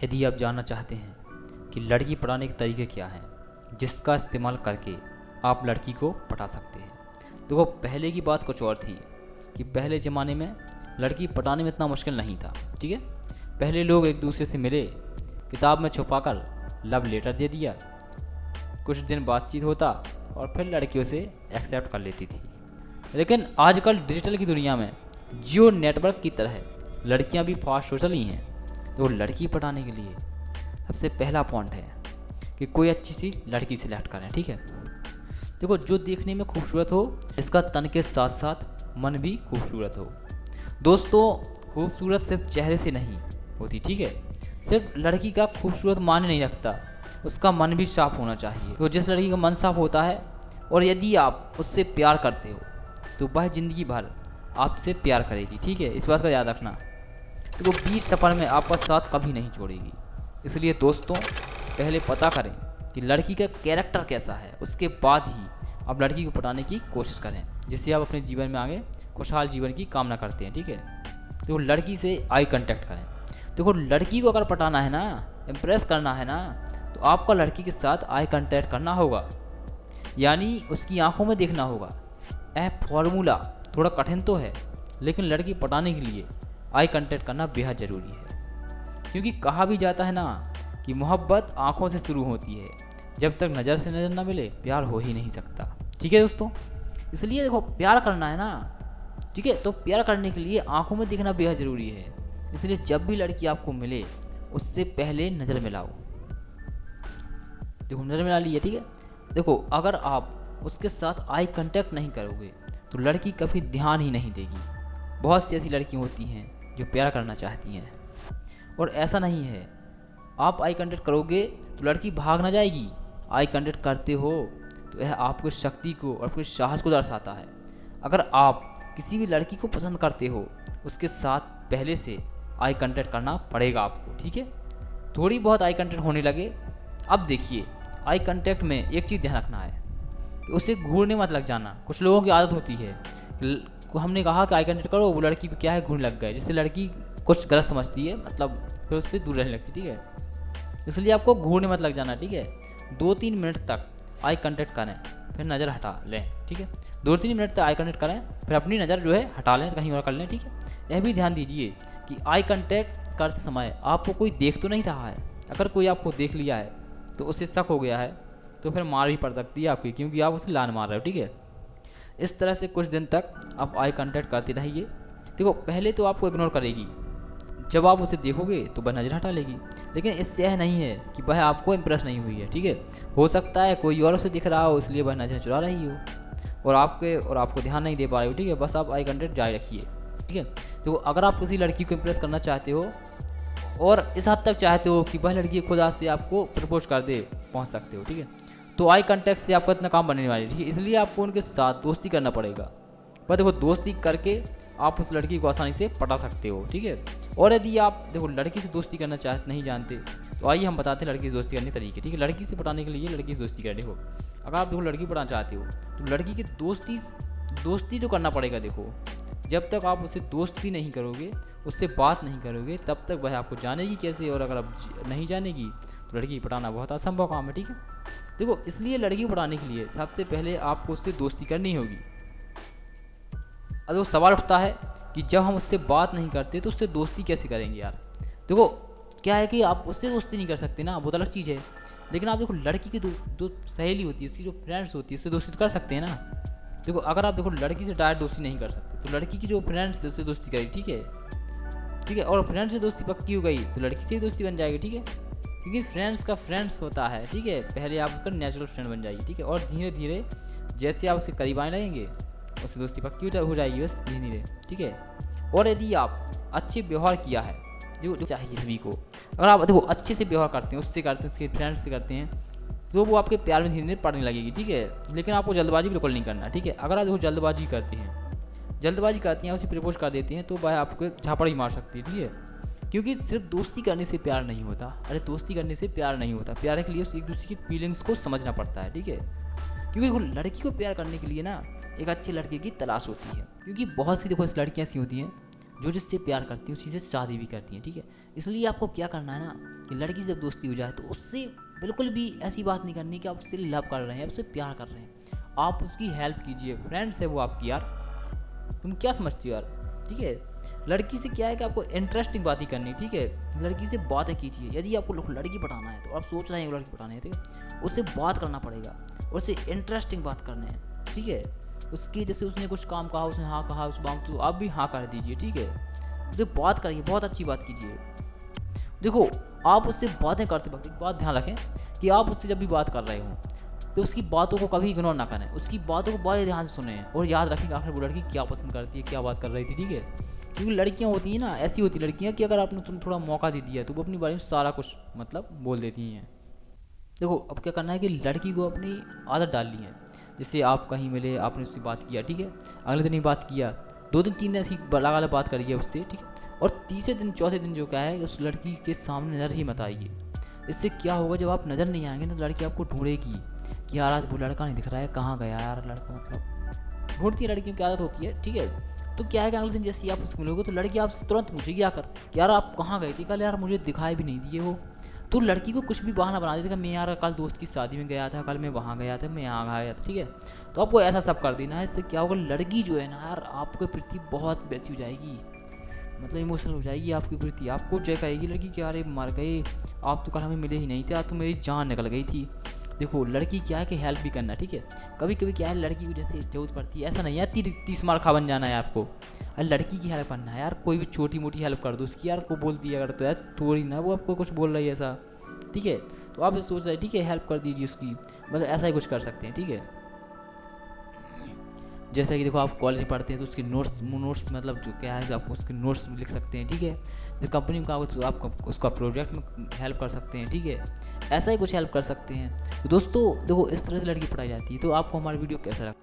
यदि आप जानना चाहते हैं कि लड़की पटाने के तरीके क्या हैं जिसका इस्तेमाल करके आप लड़की को पटा सकते हैं, देखो पहले की बात कुछ और थी कि पहले ज़माने में लड़की पटाने में इतना मुश्किल नहीं था। ठीक है, पहले लोग एक दूसरे से मिले, किताब में छुपाकर लव लेटर दे दिया, कुछ दिन बातचीत होता और फिर लड़की उसे एक्सेप्ट कर लेती थी। लेकिन आजकल डिजिटल की दुनिया में जियो नेटवर्क की तरह लड़कियां भी फास्ट हो चली हैं। तो लड़की पटाने के लिए सबसे पहला पॉइंट है कि कोई अच्छी सी लड़की सिलेक्ट करें। ठीक है, देखो जो देखने में खूबसूरत हो, इसका तन के साथ साथ मन भी खूबसूरत हो। दोस्तों खूबसूरत सिर्फ चेहरे से नहीं होती, ठीक है, सिर्फ लड़की का खूबसूरत मायने नहीं रखता, उसका मन भी साफ होना चाहिए। तो जिस लड़की का मन साफ होता है और यदि आप उससे प्यार करते हो तो वह ज़िंदगी भर आपसे प्यार करेगी। ठीक है, इस बात का याद रखना। तो वो बीच सफ़र में आपका साथ कभी नहीं छोड़ेगी। इसलिए दोस्तों पहले पता करें कि लड़की का कैरेक्टर कैसा है, उसके बाद ही आप लड़की को पटाने की कोशिश करें, जिससे आप अपने जीवन में आगे खुशहाल जीवन की कामना करते हैं। ठीक है, तो लड़की से आई कांटेक्ट करें। देखो लड़की को अगर पटाना है ना, इम्प्रेस करना है ना, तो आपका लड़की के साथ आई कांटेक्ट करना होगा, यानी उसकी आंखों में देखना होगा। फॉर्मूला थोड़ा कठिन तो है, लेकिन लड़की पटाने के लिए आई कांटेक्ट करना बेहद ज़रूरी है। क्योंकि कहा भी जाता है ना कि मोहब्बत आंखों से शुरू होती है, जब तक नज़र से नज़र ना मिले प्यार हो ही नहीं सकता। ठीक है दोस्तों, इसलिए देखो प्यार करना है ना, ठीक है, तो प्यार करने के लिए आंखों में देखना बेहद ज़रूरी है। इसलिए जब भी लड़की आपको मिले उससे पहले नज़र मिलाओ। देखो नज़र मिला ली है, ठीक है। देखो अगर आप उसके साथ आई कांटेक्ट नहीं करोगे तो लड़की कभी ध्यान ही नहीं देगी। बहुत सी ऐसी लड़कियाँ होती हैं जो प्यार करना चाहती हैं, और ऐसा नहीं है आप आई कांटेक्ट करोगे तो लड़की भाग ना जाएगी। आई कांटेक्ट करते हो तो यह आपकी शक्ति को और आपके साहस को दर्शाता है। अगर आप किसी भी लड़की को पसंद करते हो उसके साथ पहले से आई कांटेक्ट करना पड़ेगा आपको। ठीक है, थोड़ी बहुत आई कांटेक्ट होने लगे। अब देखिए आई कांटेक्ट में एक चीज़ ध्यान रखना है कि उसे घूरने मत लग जाना। कुछ लोगों की आदत होती है, हमने कहा कि आई कांटेक्ट करो, वो लड़की को क्या है घूरने लग गए, जिससे लड़की कुछ गलत समझती है, मतलब फिर उससे दूर रहने लगती। ठीक है, इसलिए आपको घूरने मत लग जाना। ठीक है, 2-3 मिनट तक आई कांटेक्ट करें, फिर नज़र हटा लें। ठीक है, 2-3 मिनट तक आई कांटेक्ट करें, फिर अपनी नज़र जो है हटा लें, कहीं और कर लें। ठीक है, यह भी ध्यान दीजिए कि आई कांटेक्ट करते समय आपको कोई देख तो नहीं रहा है। अगर कोई आपको देख लिया है तो उसे शक हो गया है तो फिर मार भी पड़ सकती है आपकी, क्योंकि आप उसे लान मार रहे हो। ठीक है, इस तरह से कुछ दिन तक आप आई कांटेक्ट करते रहिए। देखो पहले तो आपको इग्नोर करेगी, जब आप उसे देखोगे तो वह नज़र हटा लेगी, लेकिन इससे यह नहीं है कि वह आपको इम्प्रेस नहीं हुई है। ठीक है, हो सकता है कोई और उसे दिख रहा हो इसलिए वह नज़र चुरा रही हो और आपको ध्यान नहीं दे पा रही हो। ठीक है, बस आप आई कांटेक्ट जारी रखिए। ठीक है, तो अगर आप किसी लड़की को इम्प्रेस करना चाहते हो और इस हद तक चाहते हो कि वह लड़की खुद से आपको प्रपोज कर दे, पहुँच सकते हो। ठीक है, तो आई कांटेक्ट से आपका इतना काम बनने वाली है। ठीक है, इसलिए आपको उनके साथ दोस्ती करना पड़ेगा। पर देखो दोस्ती करके आप उस लड़की को आसानी से पटा सकते हो। ठीक है, और यदि आप देखो लड़की से दोस्ती करना नहीं जानते तो आइए हम बताते हैं लड़की से दोस्ती करने के तरीके। ठीक है, लड़की से पटाने के लिए लड़की से दोस्ती करने हो, अगर आप देखो लड़की पटाना चाहते हो तो लड़की की दोस्ती तो करना पड़ेगा। देखो जब तक आप उससे दोस्ती नहीं करोगे, उससे बात नहीं करोगे, तब तक वह आपको जानेगी कैसे, और अगर आप नहीं जानेगी तो लड़की पटाना बहुत असंभव काम है। ठीक है, देखो इसलिए लड़की पटाने के लिए सबसे पहले आपको उससे दोस्ती करनी होगी। अब वो सवाल उठता है कि जब हम उससे बात नहीं करते तो उससे दोस्ती कैसे करेंगे यार। देखो क्या है कि आप उससे दोस्ती नहीं कर सकते ना, बहुत अलग चीज़ है। लेकिन आप देखो लड़की की जो सहेली होती है, उसकी जो फ्रेंड्स होती है, उससे दोस्ती तो कर सकते हैं ना। देखो अगर आप देखो लड़की से डायरेक्ट दोस्ती नहीं कर सकते तो लड़की की जो फ्रेंड्स है उससे दोस्ती करेगी। ठीक है, ठीक है, और फ्रेंड से दोस्ती पक्की हो गई तो लड़की से भी दोस्ती बन जाएगी। ठीक है, क्योंकि फ्रेंड्स का फ्रेंड्स होता है। ठीक है, पहले आप उसका नेचुरल फ्रेंड बन जाइए। ठीक है, और धीरे धीरे जैसे आप उसके करीब आने लगेंगे उससे दोस्ती पक्की हो जाएगी, बस धीरे धीरे। ठीक है, और यदि आप अच्छे व्यवहार किया है, जो चाहिए सभी को, अगर आप देखो अच्छे से व्यवहार करते हैं, उससे करते हैं, उसके फ्रेंड्स से करते हैं, तो वो आपके प्यार में धीरे धीरे पड़ने लगेगी। ठीक है, लेकिन आपको जल्दबाजी बिल्कुल नहीं करना। ठीक है, अगर आप देखो जल्दबाजी करती हैं उसे प्रपोज कर देती हैं तो वह आपको झापड़ ही मार सकती है। ठीक है, क्योंकि सिर्फ दोस्ती करने से प्यार नहीं होता। अरे दोस्ती करने से प्यार नहीं होता, प्यार के लिए एक दूसरे की फीलिंग्स को समझना पड़ता है। ठीक है, क्योंकि देखो लड़की को प्यार करने के लिए ना एक अच्छे लड़के की तलाश होती है। क्योंकि बहुत सी देखो लड़कियाँ ऐसी होती हैं जो जिससे प्यार करती है उसी से शादी भी करती हैं, ठीक है। इसलिए आपको क्या करना है ना कि लड़की से जब दोस्ती हो जाए तो उससे बिल्कुल भी ऐसी बात नहीं करनी कि आप उससे लव कर रहे हैं, उससे प्यार कर रहे हैं। आप उसकी हेल्प कीजिए, फ्रेंड्स है वो आपकी यार, तुम क्या समझती हो यार, ठीक है। लड़की से क्या है कि आपको इंटरेस्टिंग बात ही करनी, ठीक है। लड़की से बातें कीजिए। यदि आपको लड़की पटाना है तो आप सोच रहे हैं लड़की पटानी है, ठीक है, उससे बात करना पड़ेगा, उससे इंटरेस्टिंग बात करने हैं, ठीक है। उसकी जैसे उसने कुछ काम कहा, उसने हाँ कहा, उस बात तो आप भी हाँ कर दीजिए, ठीक है। उससे बात करिए, बहुत अच्छी बात कीजिए। देखो, आप उससे बातें करते वक्त एक बात ध्यान रखें कि आप उससे जब भी बात कर रहे हो तो उसकी बातों को कभी इग्नोर ना करें, उसकी बातों को बड़े ध्यान से सुने और याद रखें कि आखिर वो लड़की क्या पसंद करती है, क्या बात कर रही थी, ठीक है। क्योंकि लड़कियां होती हैं ना, ऐसी होती लड़कियां कि अगर आपने तुम थोड़ा मौका दे दिया तो वो अपनी बारे में सारा कुछ मतलब बोल देती हैं। देखो, अब क्या करना है कि लड़की को अपनी आदत डालनी है। जैसे आप कहीं मिले, आपने उससे बात किया, ठीक है, अगले दिन ही बात किया, 2 दिन 3 दिन ऐसी लगातार बात करिए उससे, ठीक है। और तीसरे दिन चौथे दिन जो क्या है, उस लड़की के सामने नज़र ही मत आइए। इससे क्या होगा, जब आप नज़र नहीं आएंगे ना, लड़की आपको ढूंढेगी कि यार आज वो लड़का नहीं दिख रहा है, कहाँ गया यार लड़का, मतलब ढूंढती है, लड़कियों की आदत होती है, ठीक है। तो क्या है कि अगले दिन जैसे ही आप उससे मिलोगे तो लड़की आपसे तुरंत पूछेगी आकर कि यार आप कहाँ गए थे कल, यार मुझे दिखाई भी नहीं दिए वो। तो लड़की को कुछ भी बहाना बना देगा, मैं यार कल दोस्त की शादी में गया था, कल मैं वहाँ गया था, मैं यहाँ गया था, ठीक है। तो आपको ऐसा सब कर देना है। इससे क्या होगा, लड़की जो है ना यार आपके प्रति बहुत वैसी हो जाएगी, मतलब इमोशनल हो जाएगी आपकी प्रति। आपको जो कहेगी लड़की कि अरे मर गए, आप तो कल हमें मिले ही नहीं थे, आज तो मेरी जान निकल गई थी। देखो, लड़की क्या है कि हेल्प भी करना, ठीक है। कभी कभी क्या है, लड़की को जैसे जरूरत पड़ती है, ऐसा नहीं है 30 मार खा बन जाना है आपको। अरे लड़की की हेल्प करना है यार, कोई भी छोटी मोटी हेल्प कर दो उसकी, यार को बोल दिया अगर तो यार थोड़ी ना वो आपको कुछ बोल रही है ऐसा, ठीक है। तो आप सोच रहे हैं, ठीक है, हेल्प कर दीजिए उसकी, मतलब ऐसा ही कुछ कर सकते हैं, ठीक है। जैसा कि देखो, आप कॉलेज में पढ़ते हैं तो उसके नोट्स मतलब जो क्या है, आप उसके नोट्स लिख सकते हैं, ठीक है। जो कंपनी में काम तो आप उसका प्रोजेक्ट में हेल्प कर सकते हैं, ठीक है। ऐसा ही कुछ हेल्प कर सकते हैं। तो दोस्तों देखो, इस तरह से लड़की पढ़ाई जाती है। तो आपको हमारी वीडियो कैसा लगा?